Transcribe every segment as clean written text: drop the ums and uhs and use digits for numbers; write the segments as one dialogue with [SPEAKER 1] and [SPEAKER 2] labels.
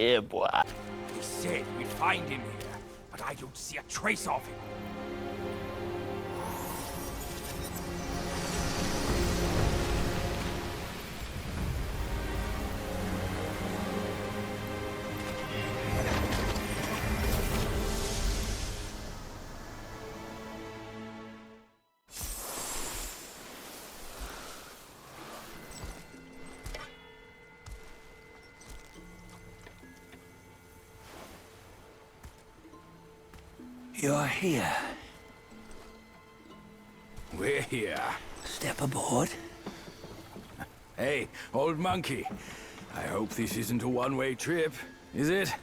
[SPEAKER 1] Yeah, boy.
[SPEAKER 2] He said we'd find him here, but I don't see a trace of him.
[SPEAKER 3] You're here.
[SPEAKER 2] We're here.
[SPEAKER 3] Step aboard.
[SPEAKER 2] Hey, old monkey. I hope this isn't a one-way trip, is it?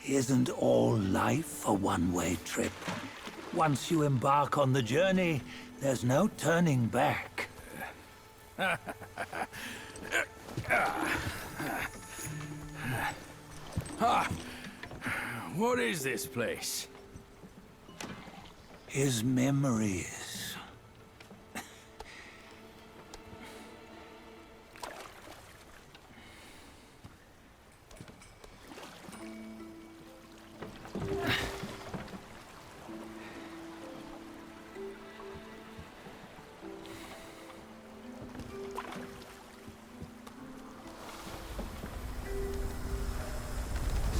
[SPEAKER 3] Isn't all life a one-way trip? Once you embark on the journey, there's no turning back.
[SPEAKER 2] What is this place?
[SPEAKER 3] His memories.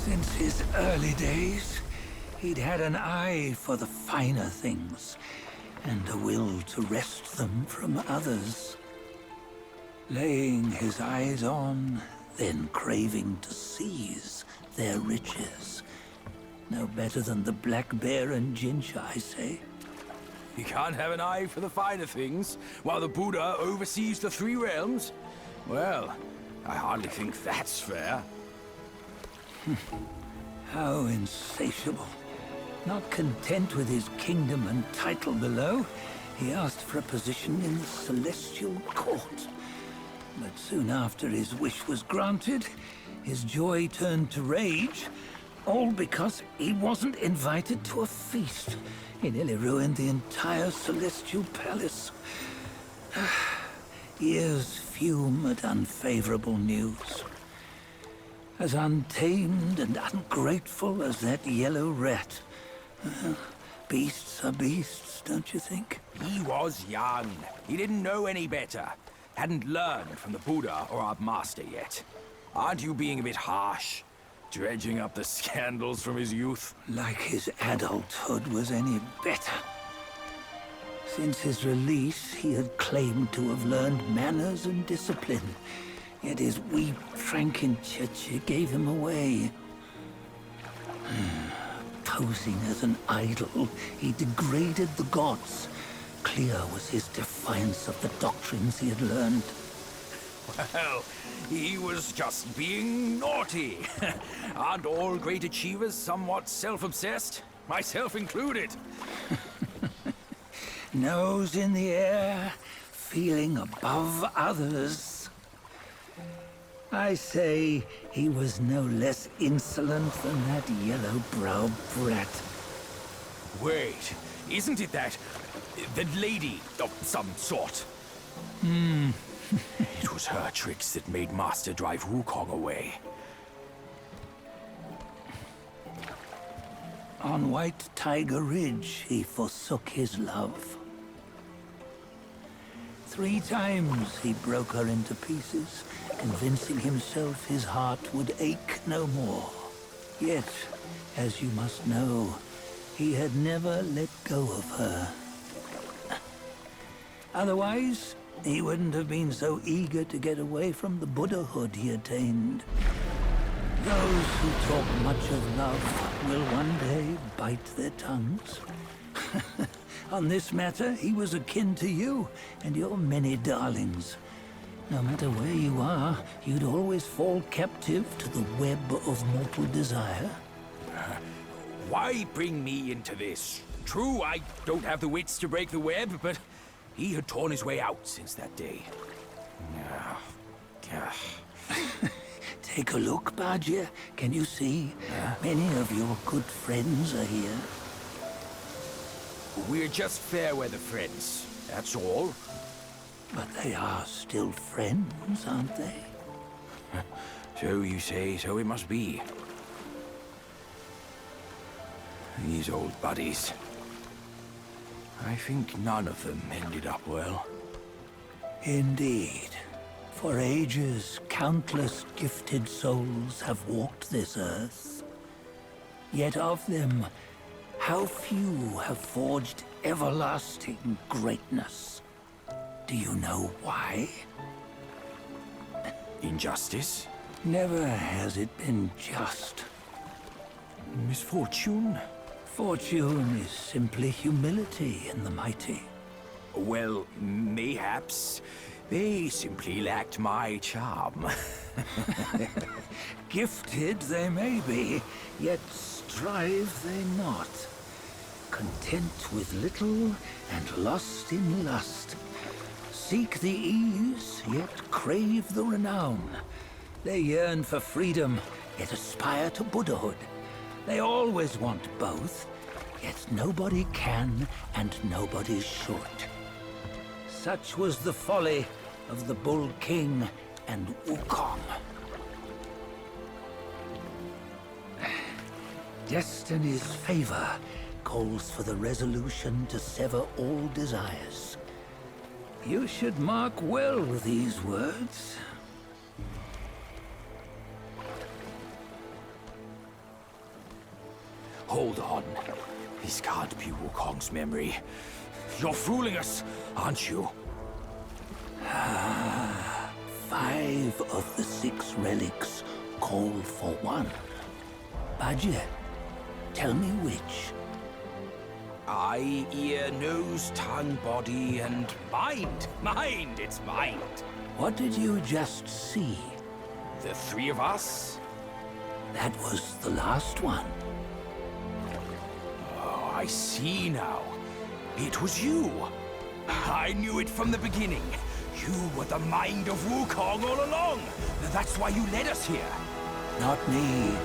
[SPEAKER 3] Since his early days, he'd had an eye for the finer things, and a will to wrest them from others. Laying his eyes on, then craving to seize their riches. No better than the black bear and Jinja, I say.
[SPEAKER 2] You can't have an eye for the finer things, while the Buddha oversees the three realms? Well, I hardly think that's fair.
[SPEAKER 3] How insatiable. Not content with his kingdom and title below, he asked for a position in the celestial court. But soon after his wish was granted, his joy turned to rage, all because he wasn't invited to a feast. He nearly ruined the entire celestial palace. Ears fume at unfavorable news. As untamed and ungrateful as that yellow rat. Beasts are beasts, don't you think?
[SPEAKER 2] He was young. He didn't know any better. Hadn't learned from the Buddha or our master yet. Aren't you being a bit harsh? Dredging up the scandals from his youth?
[SPEAKER 3] Like his adulthood was any better. Since his release, he had claimed to have learned manners and discipline. Yet his weak Frankenchurch gave him away. Posing as an idol, he degraded the gods. Clear was his defiance of the doctrines he had learned.
[SPEAKER 2] Well, he was just being naughty. Aren't all great achievers somewhat self-obsessed? Myself included.
[SPEAKER 3] Nose in the air, feeling above others. I say he was no less insolent than that yellow-browed brat.
[SPEAKER 2] Wait, isn't it that lady of some sort? It was her tricks that made Master drive Wukong away.
[SPEAKER 3] On White Tiger Ridge, he forsook his love. 3 times he broke her into pieces, convincing himself his heart would ache no more. Yet, as you must know, he had never let go of her. Otherwise, he wouldn't have been so eager to get away from the Buddhahood he attained. Those who talk much of love will one day bite their tongues. On this matter, he was akin to you and your many darlings. No matter where you are, you'd always fall captive to the web of mortal desire.
[SPEAKER 2] Why bring me into this? True, I don't have the wits to break the web, but he had torn his way out since that day.
[SPEAKER 3] Take a look, Bajia. Can you see? Many of your good friends are here.
[SPEAKER 2] We're just fair weather friends, that's all.
[SPEAKER 3] But they are still friends, aren't they?
[SPEAKER 2] So you say, so it must be. These old buddies. I think none of them ended up well.
[SPEAKER 3] Indeed. For ages, countless gifted souls have walked this earth. Yet of them, how few have forged everlasting greatness? Do you know why?
[SPEAKER 2] Injustice?
[SPEAKER 3] Never has it been just.
[SPEAKER 2] Misfortune?
[SPEAKER 3] Fortune is simply humility in the mighty.
[SPEAKER 2] Well, mayhaps. They simply lacked my charm.
[SPEAKER 3] Gifted they may be, yet strive they not. Content with little and lost in lust. Seek the ease, yet crave the renown. They yearn for freedom, yet aspire to Buddhahood. They always want both, yet nobody can and nobody should. Such was the folly of the Bull King and Wukong. Destiny's favor calls for the resolution to sever all desires. You should mark well these words.
[SPEAKER 2] Hold on. This can't be Wukong's memory. You're fooling us, aren't you?
[SPEAKER 3] 5 of the 6 relics call for one. Bajie, tell me which.
[SPEAKER 2] Eye, ear, nose, tongue, body, and mind. Mind, it's mind.
[SPEAKER 3] What did you just see?
[SPEAKER 2] The 3 of us?
[SPEAKER 3] That was the last one.
[SPEAKER 2] Oh, I see now. It was you. I knew it from the beginning. You were the mind of Wukong all along. That's why you led us here.
[SPEAKER 3] Not me.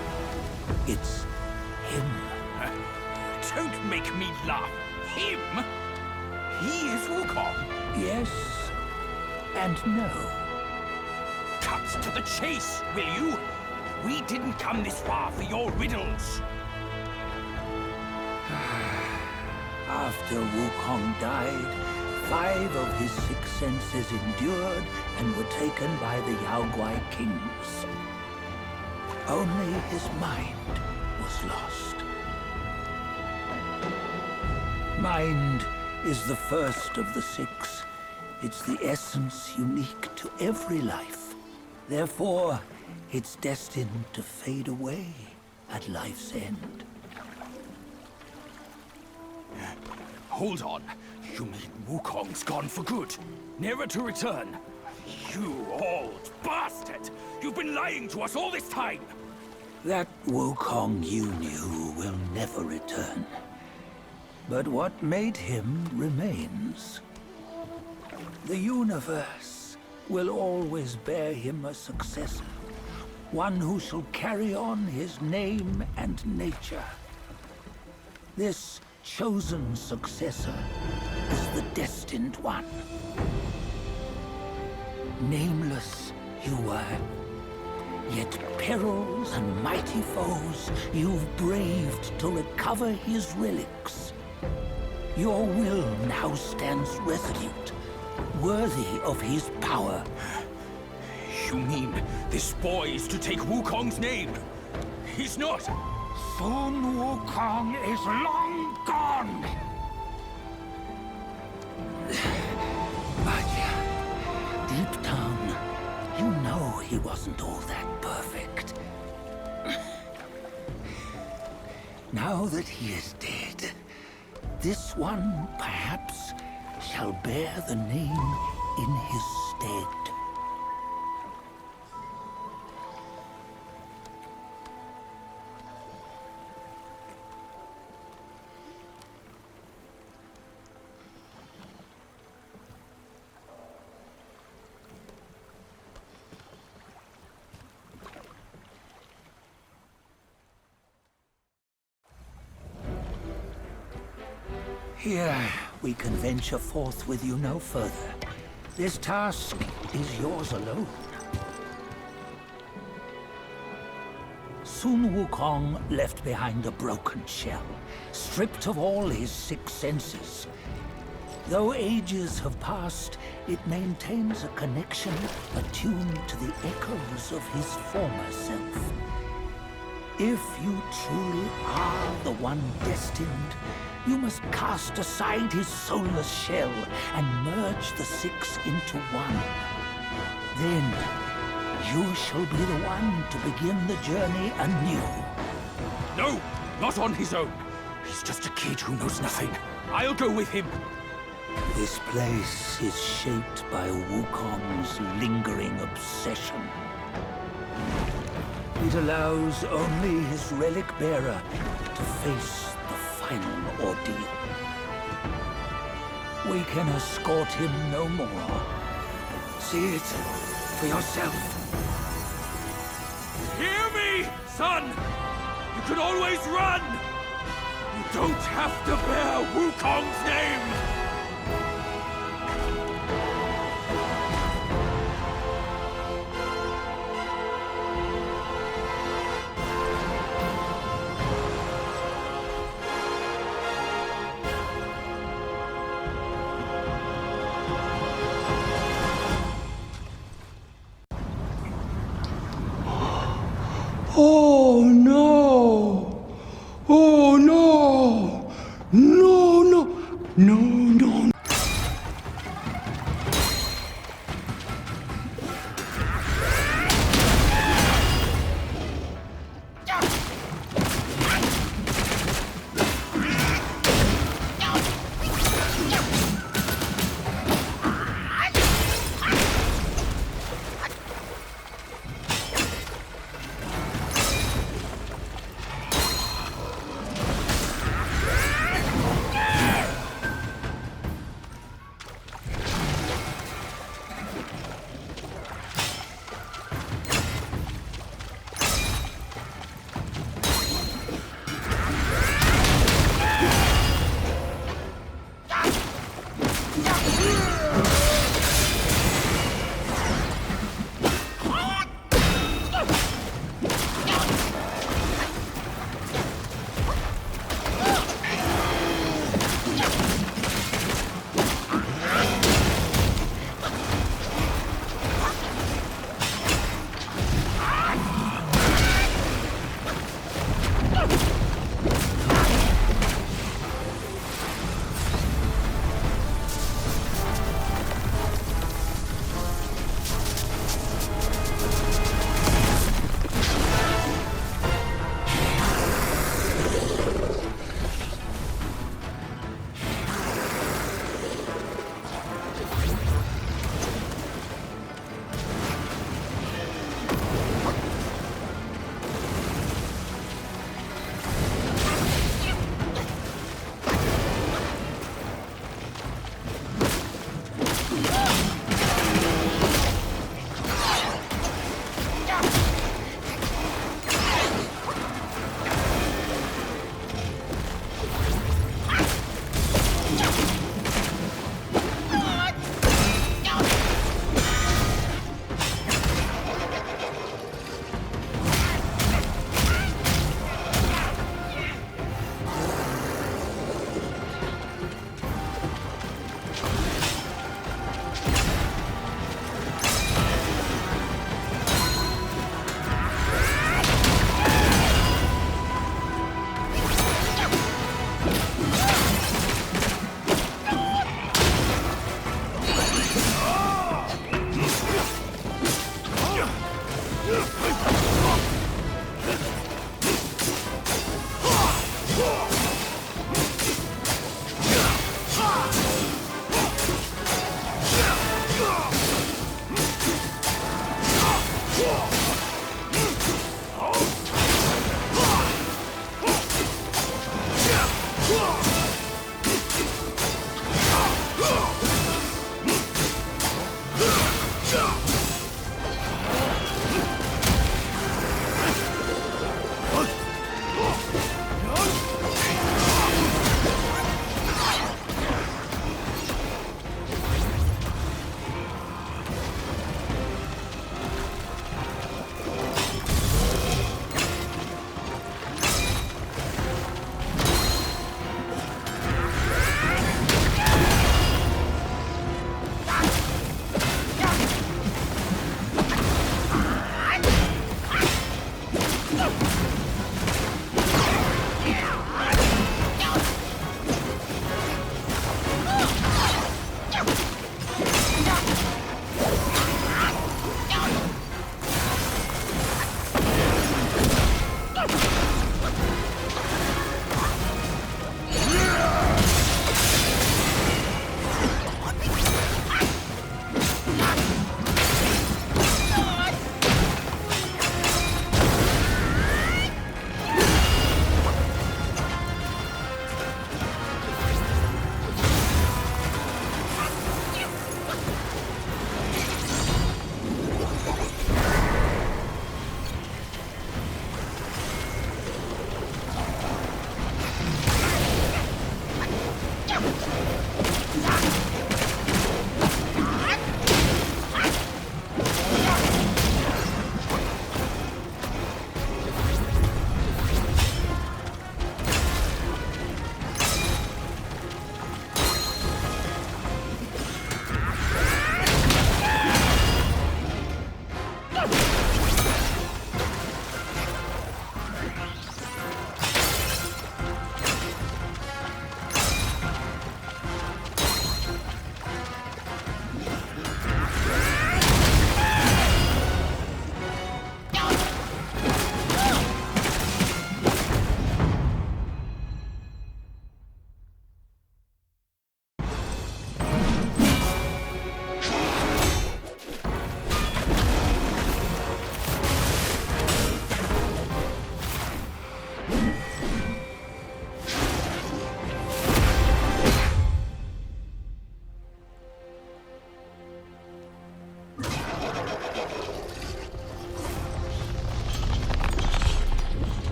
[SPEAKER 3] It's him.
[SPEAKER 2] Don't make me laugh. Him? He is Wukong.
[SPEAKER 3] Yes and no.
[SPEAKER 2] Cut to the chase, will you? We didn't come this far for your riddles.
[SPEAKER 3] After Wukong died, 5 of his 6 senses endured and were taken by the Yaoguai kings. Only his mind was lost. Mind is the first of the 6. It's the essence unique to every life. Therefore, it's destined to fade away at life's end.
[SPEAKER 2] Hold on. You mean Wukong's gone for good? Never to return? You old bastard! You've been lying to us all this time!
[SPEAKER 3] That Wukong you knew will never return. But what made him remains. The universe will always bear him a successor. One who shall carry on his name and nature. This chosen successor is the destined one. Nameless you were, yet perils and mighty foes you've braved to recover his relics. Your will now stands resolute, worthy of his power.
[SPEAKER 2] You mean this boy is to take Wukong's name? He's not!
[SPEAKER 3] Sun Wukong is long gone! But deep down, you know he wasn't all that perfect. Now that he is dead, this one, perhaps, shall bear the name in his stead. Here, we can venture forth with you no further. This task is yours alone. Soon Wukong left behind a broken shell, stripped of all his 6 senses. Though ages have passed, it maintains a connection attuned to the echoes of his former self. If you truly are the one destined, you must cast aside his soulless shell and merge the 6 into one. Then, you shall be the one to begin the journey anew.
[SPEAKER 2] No, not on his own. He's just a kid who knows nothing. I'll go with him.
[SPEAKER 3] This place is shaped by Wukong's lingering obsession. It allows only his relic bearer to face the final ordeal. We can escort him no more. See it for yourself.
[SPEAKER 2] Hear me, son! You can always run! You don't have to bear Wukong's name!
[SPEAKER 1] Oh no! Oh no! No, no, no, no.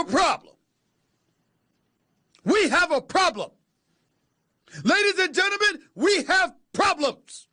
[SPEAKER 1] a problem. We have a problem. Ladies and gentlemen, we have problems.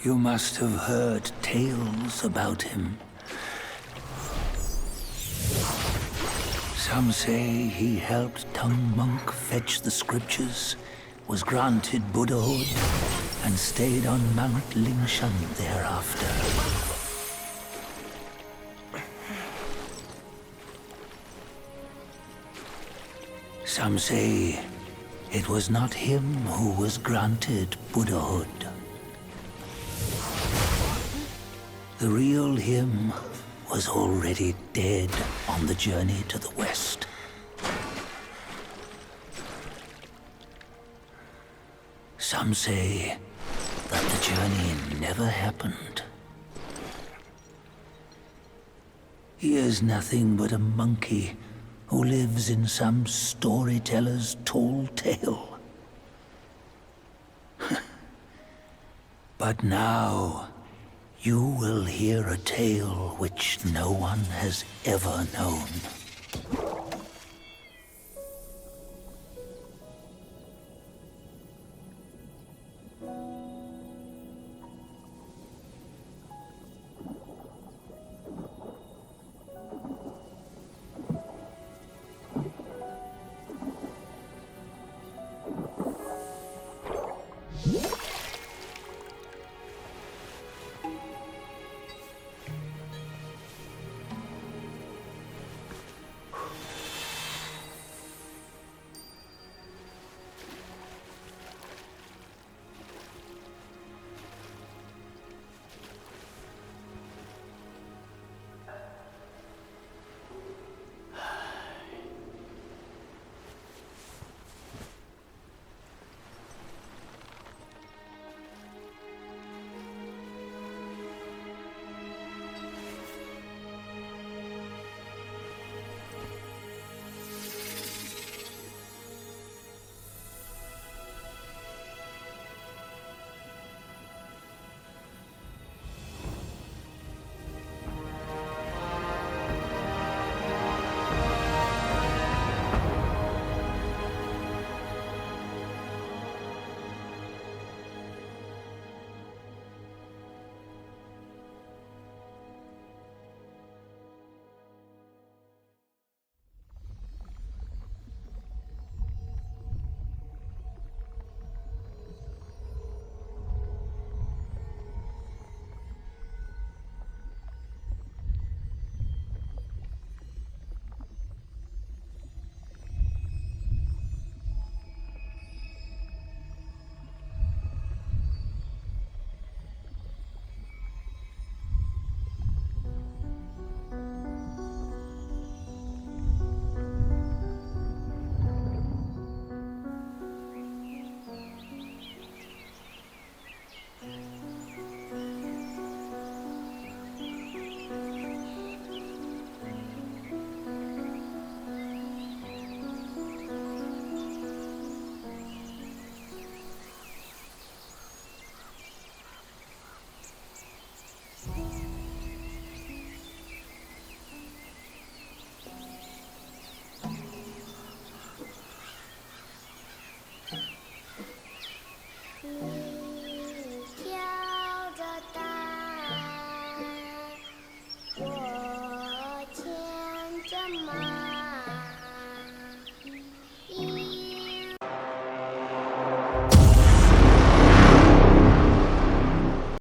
[SPEAKER 3] You must have heard tales about him. Some say he helped Tung Monk fetch the scriptures, was granted Buddhahood, and stayed on Mount Lingshan thereafter. Some say it was not him who was granted Buddhahood. The real him was already dead on the journey to the west. Some say that the journey never happened. He is nothing but a monkey who lives in some storyteller's tall tale. But now, you will hear a tale which no one has ever known.